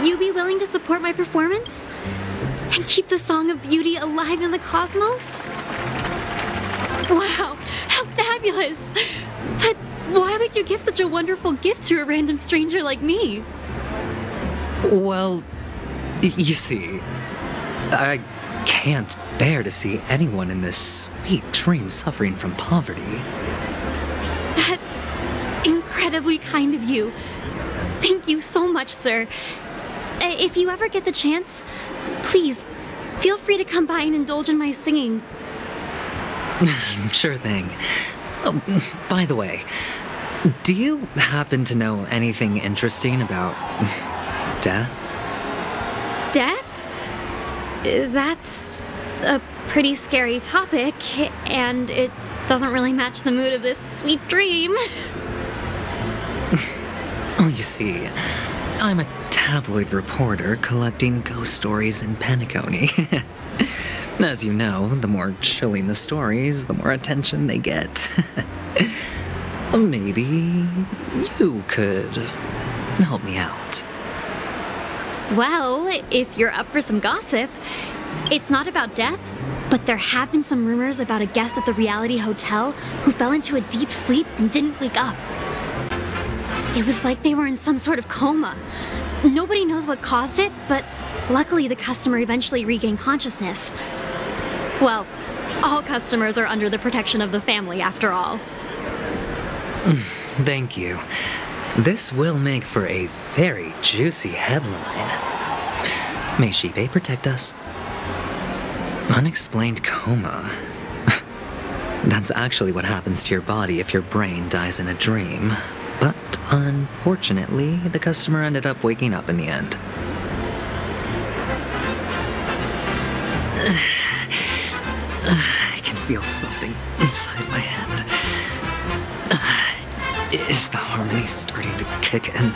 you be willing to support my performance? And keep the Song of Beauty alive in the cosmos? Wow, how fabulous! But why would you give such a wonderful gift to a random stranger like me? Well, you see, I can't bear to see anyone in this sweet dream suffering from poverty. That's incredibly kind of you. Thank you so much, sir. If you ever get the chance, please, feel free to come by and indulge in my singing. Sure thing. Oh, by the way, do you happen to know anything interesting about death? Death? That's a pretty scary topic, and it doesn't really match the mood of this sweet dream. Oh, you see, I'm a tabloid reporter collecting ghost stories in Penacony. As you know, the more chilling the stories, the more attention they get. Maybe you could help me out. Well, if you're up for some gossip, it's not about death, but there have been some rumors about a guest at the reality hotel who fell into a deep sleep and didn't wake up. It was like they were in some sort of coma. Nobody knows what caused it, but luckily the customer eventually regained consciousness. Well, all customers are under the protection of the family, after all. Thank you. This will make for a very juicy headline. May Shibe protect us. Unexplained coma. That's actually what happens to your body if your brain dies in a dream. But unfortunately, the customer ended up waking up in the end. I can feel something inside my head. Is the harmony starting to kick in?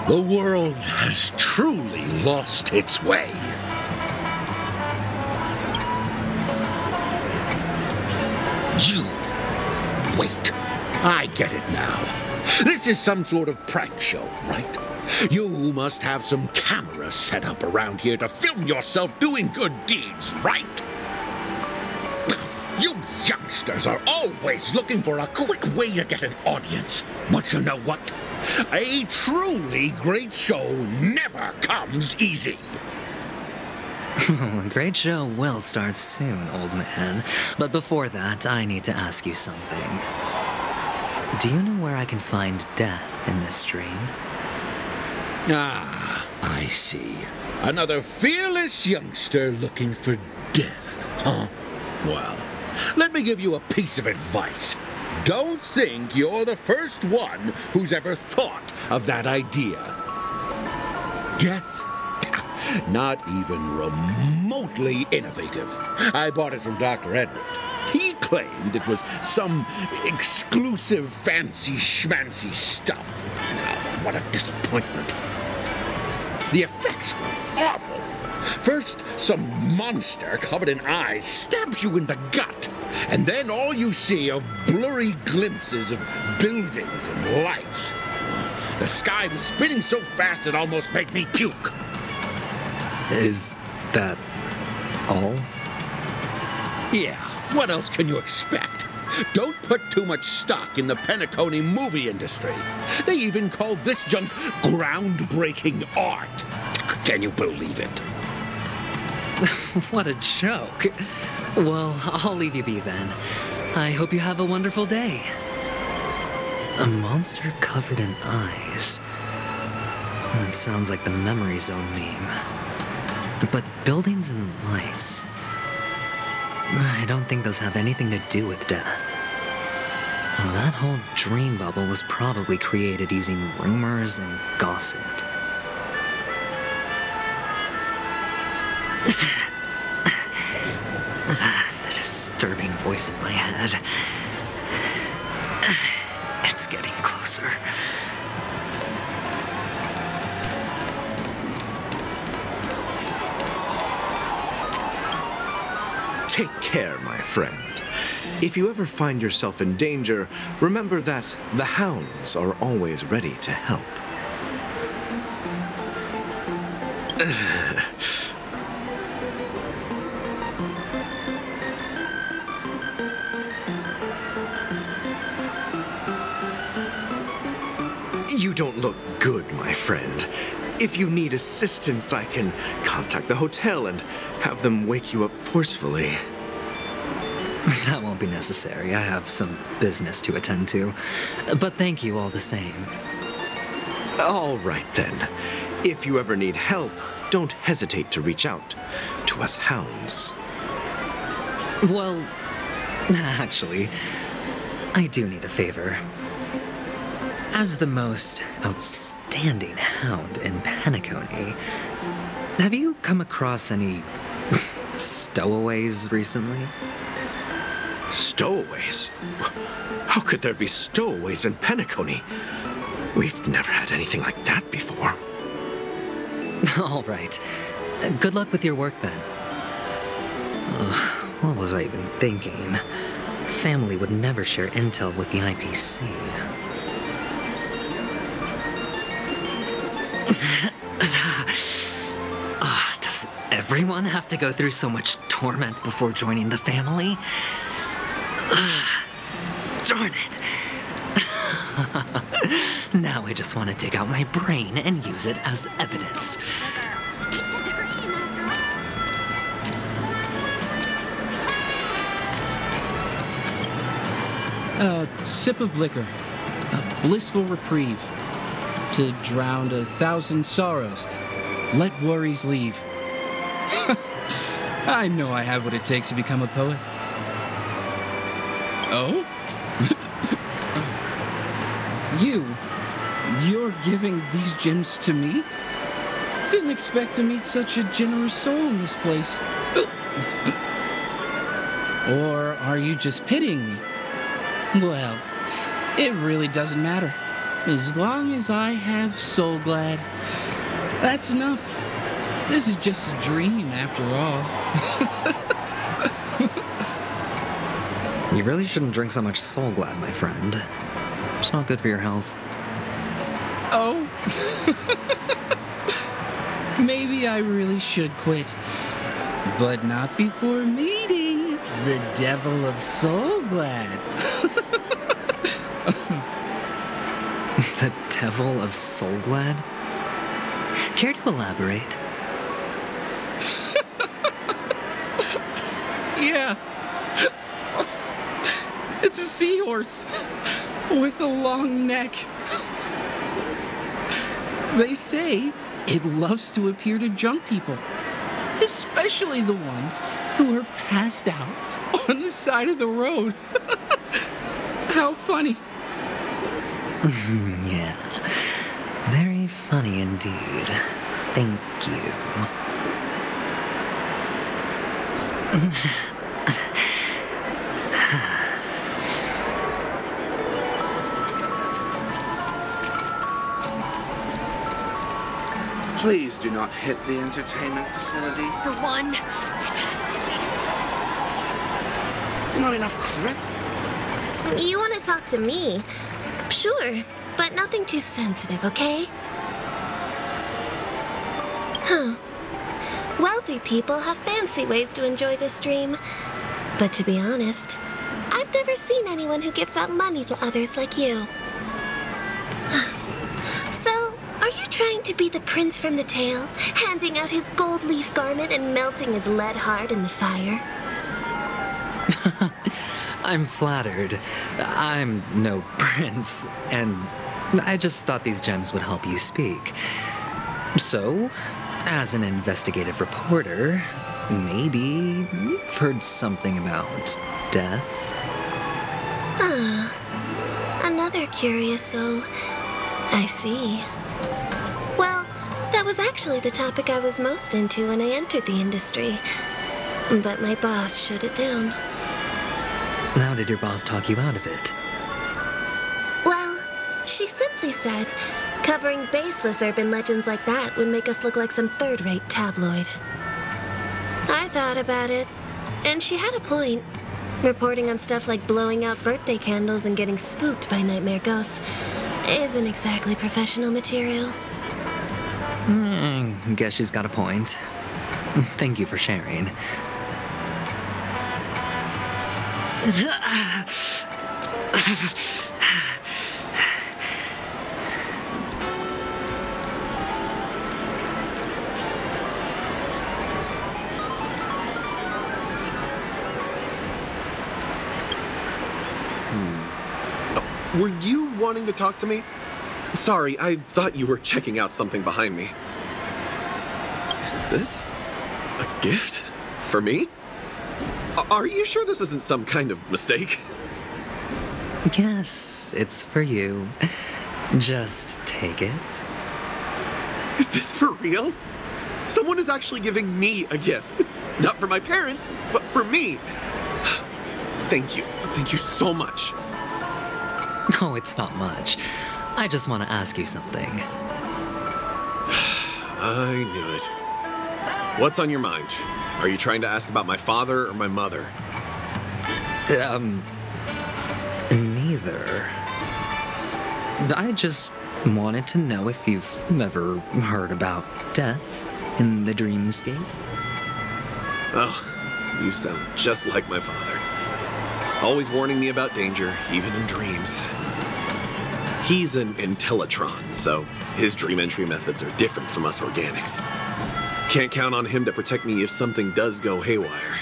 The world has truly lost its way. You... Wait. I get it now. This is some sort of prank show, right? You must have some cameras set up around here to film yourself doing good deeds, right? You youngsters are always looking for a quick way to get an audience. But you know what? A truly great show never comes easy. A great show will start soon, old man. But before that, I need to ask you something. Do you know where I can find death in this dream? Ah, I see. Another fearless youngster looking for death, huh? Well, let me give you a piece of advice. Don't think you're the first one who's ever thought of that idea. Death? Not even remotely innovative. I bought it from Dr. Edward. He claimed it was some exclusive fancy schmancy stuff. Oh, what a disappointment. The effects were awful. First, some monster covered in eyes stabs you in the gut, and then all you see are blurry glimpses of buildings and lights. The sky was spinning so fast it almost made me puke. Is that all? Yeah, what else can you expect? Don't put too much stock in the Penacony movie industry. They even call this junk groundbreaking art. Can you believe it? What a joke. Well, I'll leave you be then. I hope you have a wonderful day. A monster covered in eyes. That sounds like the Memory Zone meme. But buildings and lights... I don't think those have anything to do with death. Well, that whole dream bubble was probably created using rumors and gossip. The disturbing voice in my head. It's getting closer. Take care, my friend. If you ever find yourself in danger, remember that the hounds are always ready to help. You don't look good, my friend. If you need assistance, I can contact the hotel and have them wake you up forcefully. That won't be necessary. I have some business to attend to. But thank you all the same. All right, then. If you ever need help, don't hesitate to reach out to us hounds. Well, actually, I do need a favor. As the most outstanding hound in Penacony, have you come across any stowaways recently? Stowaways? How could there be stowaways in Penacony? We've never had anything like that before. All right. Good luck with your work, then. What was I even thinking? Family would never share intel with the IPC. Does everyone have to go through so much torment before joining the family? Darn it. Now I just want to dig out my brain and use it as evidence. A sip of liquor, a blissful reprieve, to drown 1,000 sorrows. Let worries leave. I know I have what it takes to become a poet. Oh? You're giving these gems to me? Didn't expect to meet such a generous soul in this place. Or are you just pitying me? Well, it really doesn't matter. As long as I have Soul Glad, that's enough. This is just a dream after all. You really shouldn't drink so much Soul Glad, my friend. It's not good for your health. Oh? Maybe I really should quit. But not before meeting the Devil of Soul Glad. The Devil of Soul Glad? Care to elaborate? Yeah. It's a seahorse with a long neck. They say it loves to appear to drunk people, especially the ones who are passed out on the side of the road. How funny. Yeah. Very funny indeed. Thank you. Please do not hit the entertainment facilities. For one, Not enough grip. You want to talk to me? Sure, but nothing too sensitive, okay? Huh. Wealthy people have fancy ways to enjoy this dream. But to be honest, I've never seen anyone who gives out money to others like you. So, are you trying to be the prince from the tale, handing out his gold leaf garment and melting his lead heart in the fire? I'm flattered. I'm no prince, and I just thought these gems would help you speak. So, as an investigative reporter, maybe you've heard something about death? Another curious soul. I see. Well, that was actually the topic I was most into when I entered the industry. But my boss shut it down. How did your boss talk you out of it? Well, she simply said, covering baseless urban legends like that would make us look like some third-rate tabloid. I thought about it, and she had a point. Reporting on stuff like blowing out birthday candles and getting spooked by nightmare ghosts isn't exactly professional material. Guess she's got a point. Thank you for sharing. Were you wanting to talk to me? Sorry, I thought you were checking out something behind me. Is this a gift for me? Are you sure this isn't some kind of mistake? Yes, it's for you. Just take it. Is this for real? Someone is actually giving me a gift. Not for my parents, but for me. Thank you. Thank you so much. No, it's not much. I just want to ask you something. I knew it. What's on your mind? Are you trying to ask about my father or my mother? Neither. I just wanted to know if you've ever heard about death in the dreamscape. Oh, you sound just like my father. Always warning me about danger, even in dreams. He's an Intellitron, so his dream entry methods are different from us organics. Can't count on him to protect me if something does go haywire.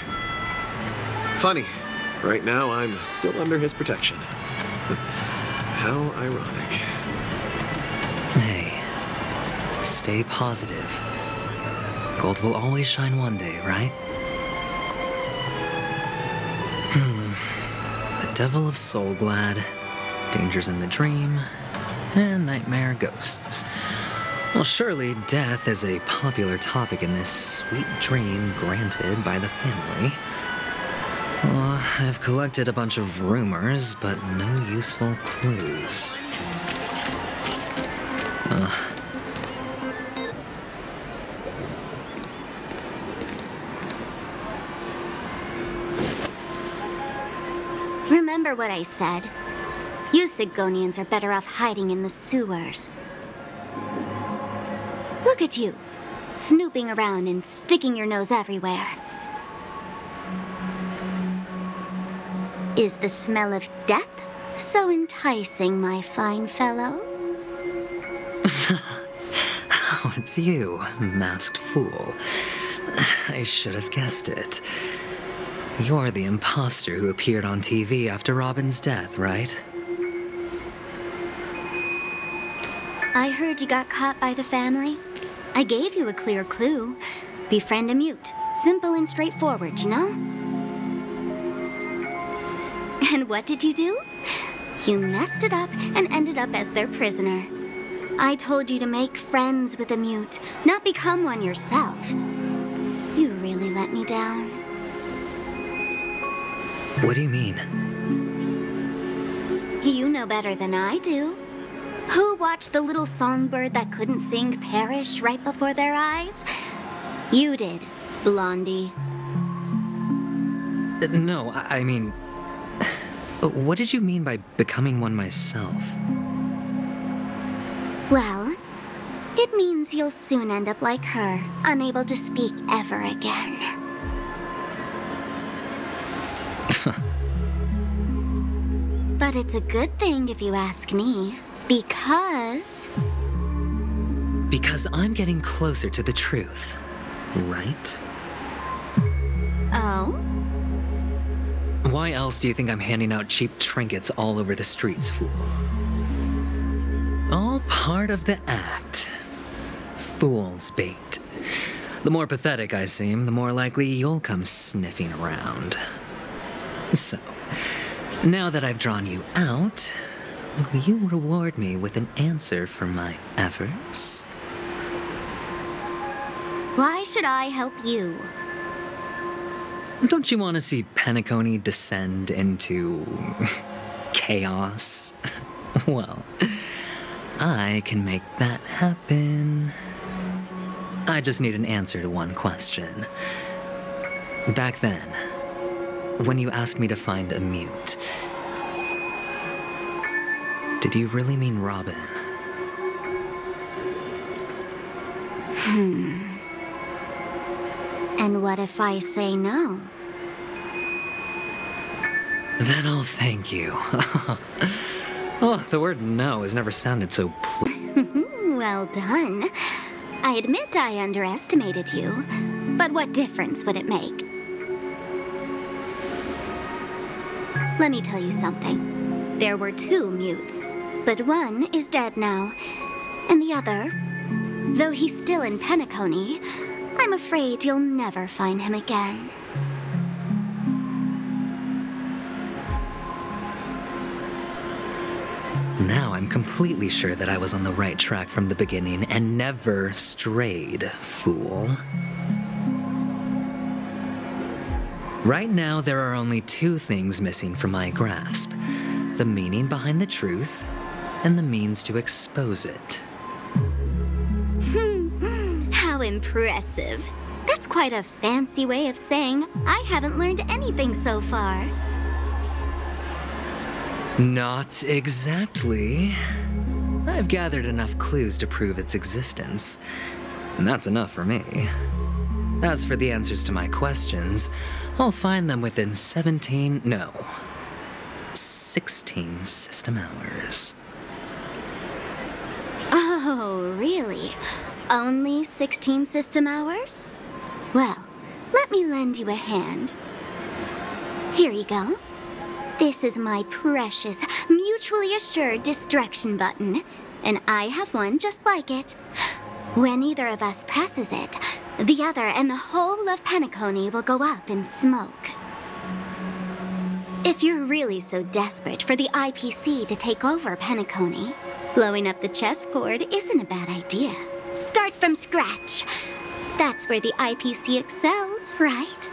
Funny, right now I'm still under his protection. How ironic. Hey, stay positive. Gold will always shine one day, right? The Devil of Soulglad, Dangers in the Dream, and Nightmare Ghosts. Well, surely death is a popular topic in this sweet dream granted by the family. Well, I've collected a bunch of rumors, but no useful clues. Remember what I said. You Sigonians are better off hiding in the sewers. Look at you, snooping around and sticking your nose everywhere. Is the smell of death so enticing, my fine fellow? Oh, it's you, masked fool. I should have guessed it. You're the imposter who appeared on TV after Robin's death, right? I heard you got caught by the family. I gave you a clear clue. Befriend a mute. Simple and straightforward, you know? And what did you do? You messed it up and ended up as their prisoner. I told you to make friends with a mute, not become one yourself. You really let me down. What do you mean? You know better than I do. Who watched the little songbird that couldn't sing perish right before their eyes? You did, Blondie. No, I mean... What did you mean by becoming one myself? Well, it means you'll soon end up like her, unable to speak ever again. But it's a good thing if you ask me, because... Because I'm getting closer to the truth, right? Oh? Why else do you think I'm handing out cheap trinkets all over the streets, fool? All part of the act. Fool's bait. The more pathetic I seem, the more likely you'll come sniffing around. So, now that I've drawn you out, will you reward me with an answer for my efforts? Why should I help you? Don't you want to see Penacony descend into... chaos? Well, I can make that happen. I just need an answer to one question. Back then, when you asked me to find a mute, did you really mean Robin? And what if I say no? Then I'll thank you. Oh, the word no has never sounded so Well done. I admit I underestimated you, but what difference would it make? Let me tell you something. There were 2 mutes, but one is dead now, and the other, though he's still in Penacony, I'm afraid you'll never find him again. Now I'm completely sure that I was on the right track from the beginning and never strayed, fool. Right now, there are only 2 things missing from my grasp: the meaning behind the truth and the means to expose it. How impressive. That's quite a fancy way of saying I haven't learned anything so far. Not exactly. I've gathered enough clues to prove its existence, and that's enough for me. As for the answers to my questions, I'll find them within 16 system hours. Oh, really? Only 16 system hours? Well, let me lend you a hand. Here you go. This is my precious, mutually assured distraction button, and I have one just like it. When either of us presses it, the other and the whole of Penacony will go up in smoke. If you're really so desperate for the IPC to take over Penacony, blowing up the chessboard isn't a bad idea. Start from scratch. That's where the IPC excels, right?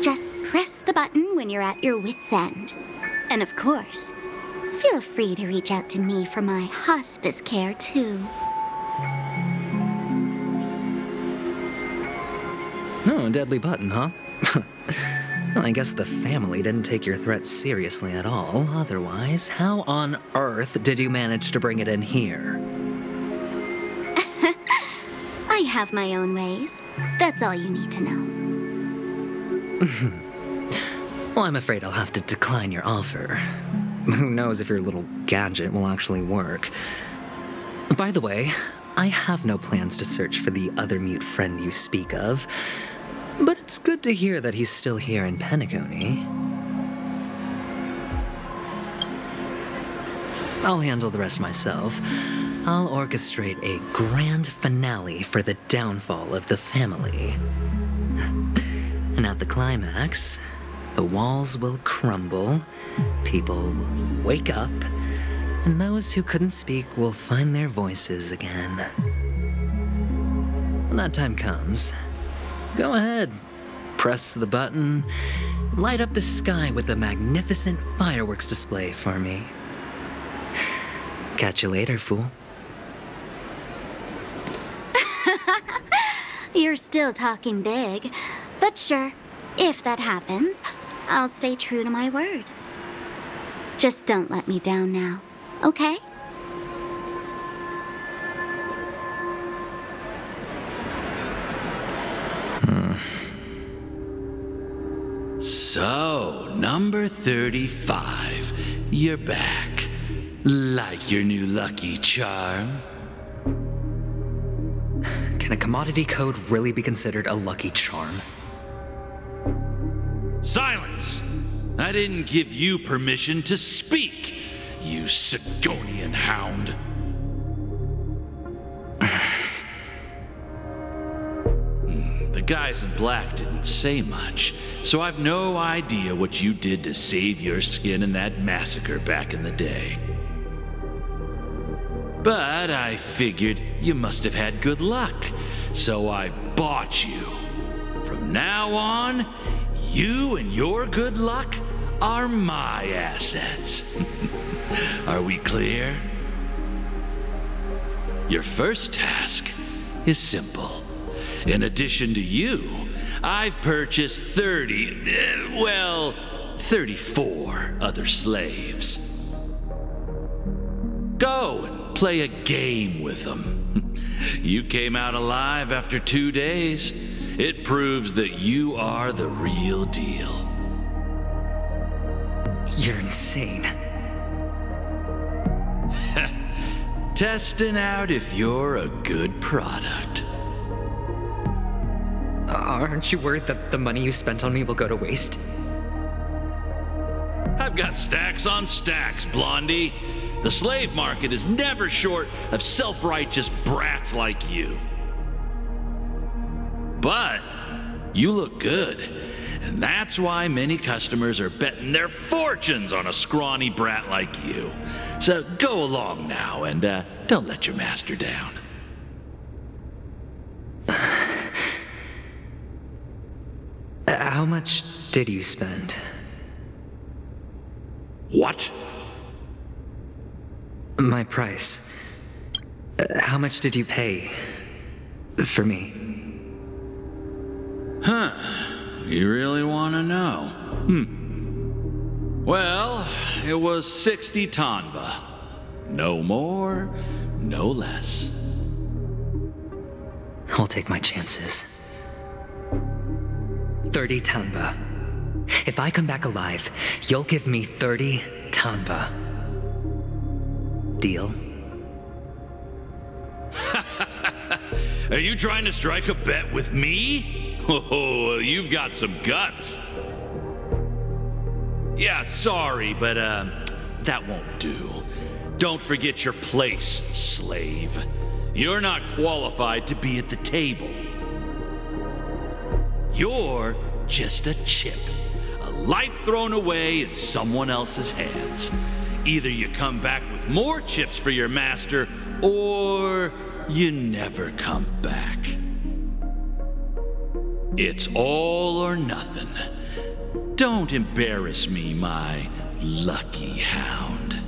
Just press the button when you're at your wit's end. And of course, feel free to reach out to me for my hospice care, too. Oh, a deadly button, huh? Well, I guess the family didn't take your threat seriously at all. Otherwise, how on earth did you manage to bring it in here? I have my own ways. That's all you need to know. Well, I'm afraid I'll have to decline your offer. Who knows if your little gadget will actually work. By the way, I have no plans to search for the other mute friend you speak of, but it's good to hear that he's still here in Penacony. I'll handle the rest myself. I'll orchestrate a grand finale for the downfall of the family. And at the climax, the walls will crumble, people will wake up, and those who couldn't speak will find their voices again. When that time comes, go ahead, press the button, light up the sky with a magnificent fireworks display for me. Catch you later, fool. You're still talking big, but sure, if that happens, I'll stay true to my word. Just don't let me down now, okay? So, number 35, you're back. Like your new lucky charm? Can a commodity code really be considered a lucky charm? Silence! I didn't give you permission to speak, you Sigonian hound. The guys in black didn't say much, so I've no idea what you did to save your skin in that massacre back in the day. But I figured you must have had good luck, so I bought you. From now on, you and your good luck are my assets. Are we clear? Your first task is simple. In addition to you, I've purchased 34 other slaves. Go and play a game with them. You came out alive after 2 days. It proves that you are the real deal. You're insane. Testing out if you're a good product. Aren't you worried that the money you spent on me will go to waste? I've got stacks on stacks, Blondie. The slave market is never short of self-righteous brats like you. But you look good, and that's why many customers are betting their fortunes on a scrawny brat like you. So go along now and don't let your master down. How much did you spend? What? My price. How much did you pay for me? Huh. You really want to know? Well, it was 60 tanba. No more, no less. I'll take my chances. 30 tanba. If I come back alive, you'll give me 30 tanba. Deal? Are you trying to strike a bet with me? Oh, you've got some guts. Yeah, sorry, but that won't do. Don't forget your place, slave. You're not qualified to be at the table. You're just a chip. A life thrown away in someone else's hands. Either you come back with more chips for your master, or you never come back. It's all or nothing. Don't embarrass me, my lucky hound.